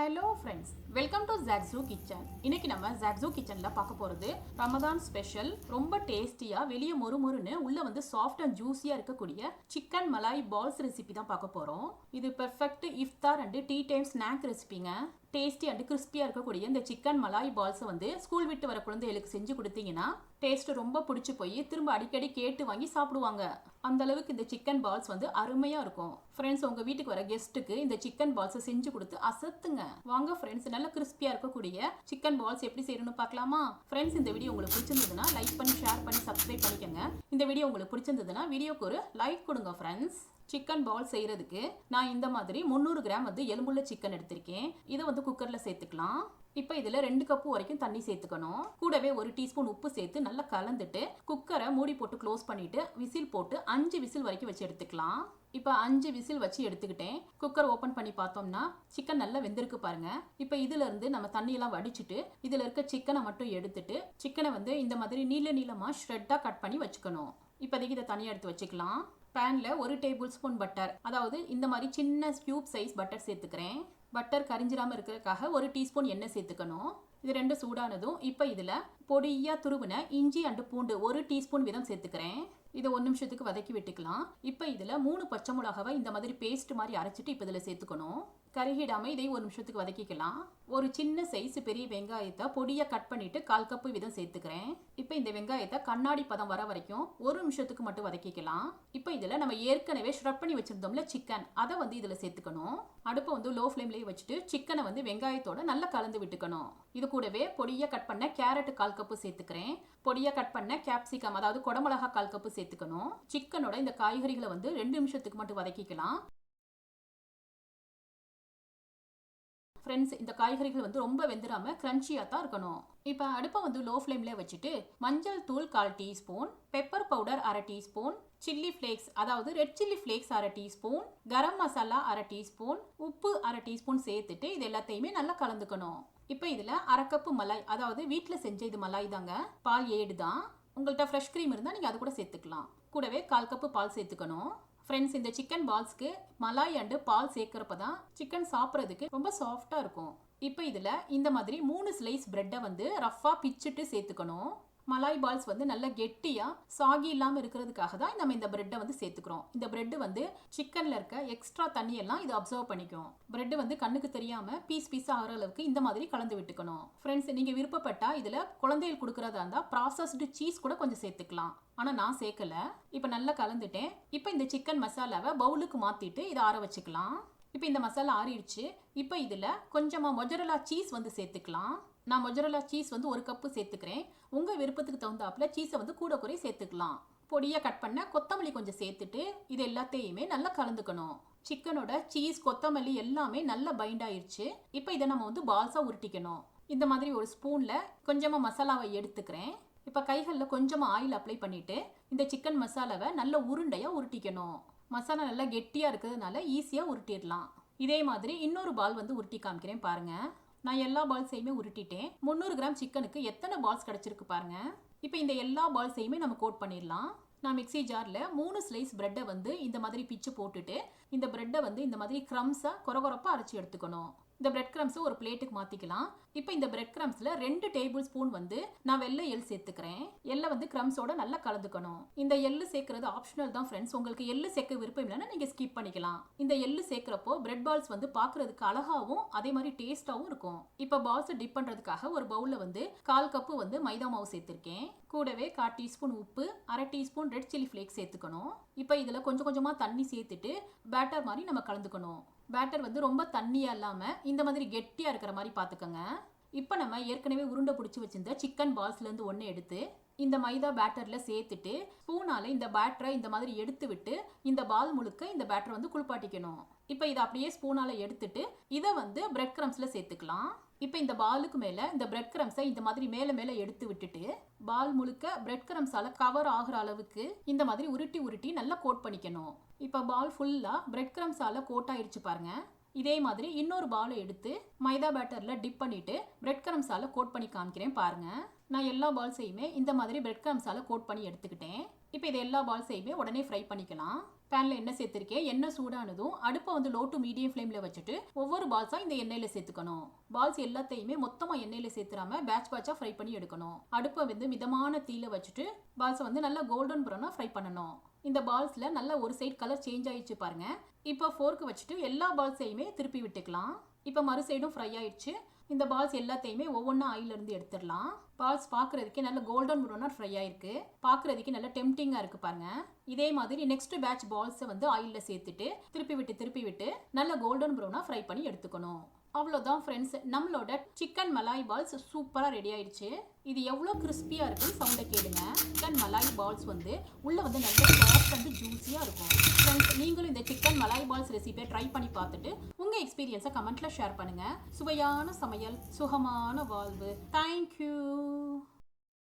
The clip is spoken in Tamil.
ஹலோ ஃப்ரெண்ட்ஸ், வெல்கம் டு ஜாக்ஸூ கிச்சன். இன்னைக்கு நம்ம ஜாக்ஸூ கிச்சனில் பார்க்க போகிறது ரமதான் ஸ்பெஷல். ரொம்ப டேஸ்டியாக வெளியே மொறுமொறுன்னு உள்ளே வந்து சாஃப்ட் அண்ட் ஜூஸியாக இருக்கக்கூடிய சிக்கன் மலாய் பால்ஸ் ரெசிபி தான் பார்க்க போகிறோம். இது பெர்ஃபெக்ட் இஃப்தார் அண்ட் டீ டைம் ஸ்நாக் ரெசிபிங்க. டேஸ்டி அண்ட் கிறிஸ்பியாக இருக்கக்கூடிய இந்த சிக்கன் மலாய் பால்ஸை வந்து ஸ்கூல் விட்டு வர குழந்தைகளுக்கு செஞ்சு கொடுத்தீங்கன்னா டேஸ்ட் ரொம்ப பிடிச்சி போய் திரும்ப அடிக்கடி கேட்டு வாங்கி சாப்பிடுவாங்க. அந்த அளவுக்கு இந்த சிக்கன் பால்ஸ் வந்து அருமையாக இருக்கும். ஃப்ரெண்ட்ஸ், உங்கள் வீட்டுக்கு வர கெஸ்ட்டுக்கு இந்த சிக்கன் பால்ஸை செஞ்சு கொடுத்து அசத்துங்க. வாங்க ஃப்ரெண்ட்ஸ், நல்ல கிறிஸ்பியாக இருக்கக்கூடிய சிக்கன் பால்ஸ் எப்படி செய்யணும்னு பார்க்கலாமா? ஃப்ரெண்ட்ஸ், இந்த வீடியோ உங்களுக்கு பிடிச்சிருந்ததுன்னா லைக் பண்ணி ஷேர் பண்ணி சப்ஸ்கிரைப் பண்ணிக்கோங்க. இந்த வீடியோ உங்களுக்கு பிடிச்சிருந்ததுன்னா வீடியோக்கு ஒரு லைக் கொடுங்க ஃப்ரெண்ட்ஸ். சிக்கன் பால் செய்யறதுக்கு நான் இந்த மாதிரி 300 கிராம் வந்து எலும்புள்ள சிக்கன் எடுத்திருக்கேன். இதை வந்து குக்கர்ல சேர்த்துக்கலாம். இப்போ இதில் 2 கப்பு வரைக்கும் தண்ணி சேர்த்துக்கணும். கூடவே 1 டீஸ்பூன் உப்பு சேர்த்து நல்லா கலந்துட்டு குக்கரை மூடி போட்டு க்ளோஸ் பண்ணிட்டு விசில் போட்டு 5 விசில் வரைக்கும் வச்சு எடுத்துக்கலாம். இப்போ 5 விசில் வச்சு எடுத்துக்கிட்டேன். குக்கர் ஓப்பன் பண்ணி பார்த்தோம்னா சிக்கன் நல்லா வெந்திருக்கு பாருங்க. இப்போ இதுல இருந்து நம்ம தண்ணியெல்லாம் வடிச்சிட்டு இதுல இருக்க சிக்கனை மட்டும் எடுத்துட்டு சிக்கனை வந்து இந்த மாதிரி நீளமா ஷ்ரெட்டா கட் பண்ணி வச்சுக்கணும். இப்போதைக்கு இதை தனியாக எடுத்து வச்சுக்கலாம். பேன்ல 1 டேபிள் ஸ்பூன் பட்டர், அதாவது இந்த மாதிரி சின்ன கியூப் சைஸ் பட்டர் சேர்த்துக்கிறேன். பட்டர் கரிஞ்சிடாம இருக்கிறதுக்காக 1 டீஸ்பூன் எண்ணெய் சேர்த்துக்கணும். இது 2 சூடானதும் இப்போ இதுல பொடியா துருவின இஞ்சி அண்டு பூண்டு 1 டீஸ்பூன் வீதம் சேர்த்துக்கிறேன். இதை 1 நிமிஷத்துக்கு வதக்கி விட்டுக்கலாம். இப்போ இதுல 3 பச்சை மிளகாவை இந்த மாதிரி பேஸ்ட் மாதிரி அரைச்சிட்டு இப்போ இதுல சேர்த்துக்கணும். கருகிடாம இதை 1 நிமிஷத்துக்கு வதக்கிக்கலாம். ஒரு சின்ன சைஸ் பெரிய வெங்காயத்தை பொடியா கட் பண்ணிட்டு 1/4 கப்பு வீதம் சேர்த்துக்கிறேன். இப்போ இந்த வெங்காயத்தை கண்ணாடி பதம் வர வரைக்கும் 1 நிமிஷத்துக்கு மட்டும் வதக்கிக்கலாம். இப்போ இதுல நம்ம ஏற்கனவே ஷ்ரப் பண்ணி வச்சிருந்தோம்ல சிக்கன், அதை வந்து இதுல சேர்த்துக்கணும். அடுப்பை வந்து லோ ஃப்ளேம்லயே வச்சுட்டு சிக்கனை வந்து வெங்காயத்தோட நல்லா கலந்து விட்டுக்கணும். இது கூடவே பொடியா கட் பண்ண கேரட் 1/4 கப்பு சேர்த்துக்கிறேன். பொடியா கட் பண்ண கேப்சிகம், அதாவது குடமிளகா 1/4 கப்பு சேர்த்துக்கணும். சிக்கனோட இந்த காய்கறிகளை வந்து 2 நிமிஷத்துக்கு மட்டும் வதக்கிக்கலாம். ஃப்ரெண்ட்ஸ், இந்த காய்கறிகள் வந்து ரொம்ப வெந்துடாம கிரன்ச்சியாக தான் இருக்கணும். இப்போ அடுப்பை வந்து லோ ஃப்ளேம்லேயே வச்சுட்டு மஞ்சள் தூள் 1/4 teaspoon, pepper powder 1/2 teaspoon, chilli flakes அதாவது red chilli flakes 1/2 teaspoon, garam masala 1/2 teaspoon, உப்பு 1/2 டீஸ்பூன் சேர்த்துட்டு இது எல்லாத்தையுமே நல்லா கலந்துக்கணும். இப்போ இதில் 1/2 கப்பு மலாய், அதாவது வீட்டில் செஞ்ச இது மலாய் தாங்க, பால் ஏடு தான். உங்கள்கிட்ட ஃப்ரெஷ் க்ரீம் இருந்தால் நீங்கள் அது கூட சேர்த்துக்கலாம். கூடவே 1/4 கப்பு பால் சேர்த்துக்கணும். ஃப்ரெண்ட்ஸ், இந்த சிக்கன் பால்ஸ்க்கு மலாய் அண்டு பால் சேர்க்குறப்ப தான் சிக்கன் சாப்பிட்றதுக்கு ரொம்ப சாஃப்டாக இருக்கும். இப்போ இதில் இந்த மாதிரி 3 ஸ்லைஸ் பிரெட்டை வந்து ரஃப்பாக பிச்சுட்டு சேர்த்துக்கணும். மலாய் பால்ஸ் வந்து நல்லா கெட்டியாக சாகி இல்லாமல் இருக்கிறதுக்காக தான் நம்ம இந்த பிரெட்டை வந்து சேர்த்துக்கிறோம். இந்த பிரெட்டு வந்து சிக்கனில் இருக்க எக்ஸ்ட்ரா தண்ணியெல்லாம் இது அப்சர்வ் பண்ணிக்கும். பிரெட்டு வந்து கண்ணுக்கு தெரியாமல் பீஸாக ஆகிற அளவுக்கு இந்த மாதிரி கலந்து விட்டுக்கணும். ஃப்ரெண்ட்ஸ், நீங்கள் விருப்பப்பட்டால் இதில் குழந்தைகள் கொடுக்குறதா இருந்தால் ப்ராசஸ்டு சீஸ் கூட கொஞ்சம் சேர்த்துக்கலாம். ஆனால் நான் சேர்க்கலை. இப்போ நல்லா கலந்துட்டேன். இப்போ இந்த சிக்கன் மசாலாவை பவுலுக்கு மாற்றிட்டு இதை ஆற வச்சுக்கலாம். இப்போ இந்த மசாலா ஆறிடுச்சு. இப்போ இதில் கொஞ்சமாக மொஜரலா சீஸ் வந்து சேர்த்துக்கலாம். நான் மொஜரலா சீஸ் வந்து 1 கப்பு சேர்த்துக்கிறேன். உங்கள் விருப்பத்துக்கு தகுந்தாப்புல சீஸை வந்து கூட குறை சேர்த்துக்கலாம். பொடியாக கட் பண்ண கொத்தமல்லி கொஞ்சம் சேர்த்துட்டு இது எல்லாத்தையுமே நல்லா கலந்துக்கணும். சிக்கனோட சீஸ் கொத்தமல்லி எல்லாமே நல்லா பைண்ட் ஆயிடுச்சு. இப்போ இதை நம்ம வந்து பால்ஸாக உருட்டிக்கணும். இந்த மாதிரி ஒரு ஸ்பூனில் கொஞ்சமாக மசாலாவை எடுத்துக்கிறேன். இப்போ கைகளில் கொஞ்சமாக ஆயில் அப்ளை பண்ணிவிட்டு இந்த சிக்கன் மசாலாவை நல்ல உருண்டையாக உருட்டிக்கணும். மசாலா நல்லா கெட்டியாக இருக்கிறதுனால ஈஸியாக உருட்டிடலாம். இதே மாதிரி இன்னொரு பால் வந்து உருட்டி காமிக்கிறேன் பாருங்கள். நான் எல்லா பால்ஸையுமே உருட்டிட்டேன். 300 கிராம் சிக்கனுக்கு எத்தனை பால்ஸ் கிடச்சிருக்கு பாருங்க. இப்போ இந்த எல்லா பால்ஸையுமே நம்ம கோட் பண்ணிடலாம். நான் மிக்ஸி ஜாரில் 3 ஸ்லைஸ் பிரெட்டை வந்து இந்த மாதிரி பிச்சு போட்டுட்டு இந்த பிரெட்டை வந்து இந்த மாதிரி க்ரம்ஸாக கொரகொரப்பாக அரைச்சி எடுத்துக்கணும். இந்த பிரெட் கிரம்ஸை ஒரு பிளேட்டுக்கு மாற்றிக்கலாம். இப்போ இந்த பிரெட் கிரம்ஸில் 2 டேபிள் ஸ்பூன் வந்து நான் வெள்ளை எள் சேர்த்துக்கிறேன். எள்ளை வந்து கிரம்ஸோட நல்லா கலந்துக்கணும். இந்த எள்ளு சேர்க்கறது ஆப்ஷனல் தான் ஃப்ரெண்ட்ஸ். உங்களுக்கு எள்ளு சேர்க்க விருப்பம் இல்லைன்னா நீங்கள் ஸ்கிப் பண்ணிக்கலாம். இந்த எள்ளு சேர்க்குறப்போ பிரெட் பால்ஸ் வந்து பார்க்குறதுக்கு அழகாகவும் அதே மாதிரி டேஸ்ட்டாகவும் இருக்கும். இப்போ பால்ஸை டிப் பண்ணுறதுக்காக ஒரு பவுலில் வந்து 1/4 கப்பு வந்து மைதா மாவு சேர்த்துருக்கேன். கூடவே 1/4 டீஸ்பூன் உப்பு, 1/2 டீஸ்பூன் ரெட் சில்லி ஃப்ளேக்ஸ் சேர்த்துக்கணும். இப்போ இதில் கொஞ்சம் கொஞ்சமாக தண்ணி சேர்த்துட்டு பேட்டர் மாதிரி நம்ம கலந்துக்கணும். பேட்டர் வந்து ரொம்ப தண்ணியாக இல்லாமல் இந்த மாதிரி கெட்டியாக இருக்கிற மாதிரி பார்த்துக்கோங்க. இப்போ நம்ம ஏற்கனவே உருண்டை பிடிச்சி வச்சிருந்த சிக்கன் பால்ஸ்லேருந்து ஒன்று எடுத்து இந்த மைதா பேட்டரில் சேர்த்துட்டு ஸ்பூனால் இந்த பேட்டரை இந்த மாதிரி எடுத்து விட்டு இந்த பால் முழுக்க இந்த பேட்டரை வந்து குளிப்பாட்டிக்கணும். இப்போ இதை அப்படியே ஸ்பூனால் எடுத்துட்டு இதை வந்து பிரெட் கிரம்ஸில் சேர்த்துக்கலாம். இப்போ இந்த பாலுக்கு மேலே இந்த பிரெட் கிரம்ஸை இந்த மாதிரி மேலே எடுத்து விட்டுட்டு பால் முழுக்க பிரெட் கிரம்ஸால் கவர் ஆகிற அளவுக்கு இந்த மாதிரி உருட்டி நல்லா கோட் பண்ணிக்கணும். இப்போ பால் ஃபுல்லாக பிரெட் கிரம்ஸால் கோட் ஆயிடுச்சு பாருங்க. இதே மாதிரி இன்னொரு பாலை எடுத்து மைதா பேட்டரில் டிப் பண்ணிவிட்டு பிரெட் கிரம்ஸால் கோட் பண்ணி காமிக்கிறேன் பாருங்கள். நான் எல்லா பால்ஸையுமே இந்த மாதிரி பிரெட் கிரம்ஸால் கோட் பண்ணி எடுத்துக்கிட்டேன். இப்போ இது எல்லா பால்ஸையுமே உடனே ஃப்ரை பண்ணிக்கலாம். பேனில் எண்ணெய் சேர்த்துருக்கேன். எண்ணெய் சூடானதும் அடுப்பை வந்து லோ டு மீடியம் ஃப்ளேமில் வச்சுட்டு ஒவ்வொரு பால்ஸாக இந்த எண்ணெயில் சேர்த்துக்கணும். பால்ஸ் எல்லாத்தையுமே மொத்தமாக எண்ணெயில் சேர்த்துறாம பேட்ச் பேட்சாக ஃப்ரை பண்ணி எடுக்கணும். அடுப்பை வந்து மிதமான தீயில வச்சுட்டு பால்ஸை வந்து நல்லா கோல்டன் ப்ரௌனாக ஃப்ரை பண்ணணும். இந்த பால்ஸில் நல்லா ஒரு சைடு கலர் சேஞ்ச் ஆயிடுச்சு பாருங்க. இப்போ ஃபோர்க்கு வச்சுட்டு எல்லா பால்ஸையுமே திருப்பி விட்டுக்கலாம். இப்போ மறு சைடும் ஃப்ரை ஆயிடுச்சு. இந்த பால்ஸ் எல்லாத்தையுமே ஒவ்வொன்றா ஆயிலிருந்து எடுத்துடலாம். பால்ஸ் பார்க்குறதுக்கே நல்ல கோல்டன் ப்ரௌனாக ஃப்ரை ஆயிருக்கு. பார்க்குறதுக்கே நல்ல டெம்டிங்காக இருக்குது பாருங்க. இதே மாதிரி நெக்ஸ்ட் பேட்ச் பால்ஸை வந்து ஆயிலில் சேர்த்துட்டு திருப்பி விட்டு நல்ல கோல்டன் ப்ரௌனாக ஃப்ரை பண்ணி எடுத்துக்கணும். அவ்வளோதான் ஃப்ரெண்ட்ஸ், நம்மளோட சிக்கன் மலாய் பால்ஸ் சூப்பராக ரெடி ஆயிடுச்சு. இது எவ்வளோ கிறிஸ்பியாக இருக்குன்னு சவுண்டை கேளுங்க. சிக்கன் மலாய் பால்ஸ் வந்து உள்ளே வந்து நல்ல சாஃப்ட் அண்ட் ஜூஸியாக இருக்கும். ஃப்ரெண்ட்ஸ், நீங்களும் இந்த சிக்கன் மலாய் பால்ஸ் ரெசிபியை ட்ரை பண்ணி பார்த்துட்டு உங்கள் எக்ஸ்பீரியன்ஸை கமெண்ட்டில் ஷேர் பண்ணுங்கள். சுவையான சமையல், சுகமான வாழ்வு. தேங்க்யூ.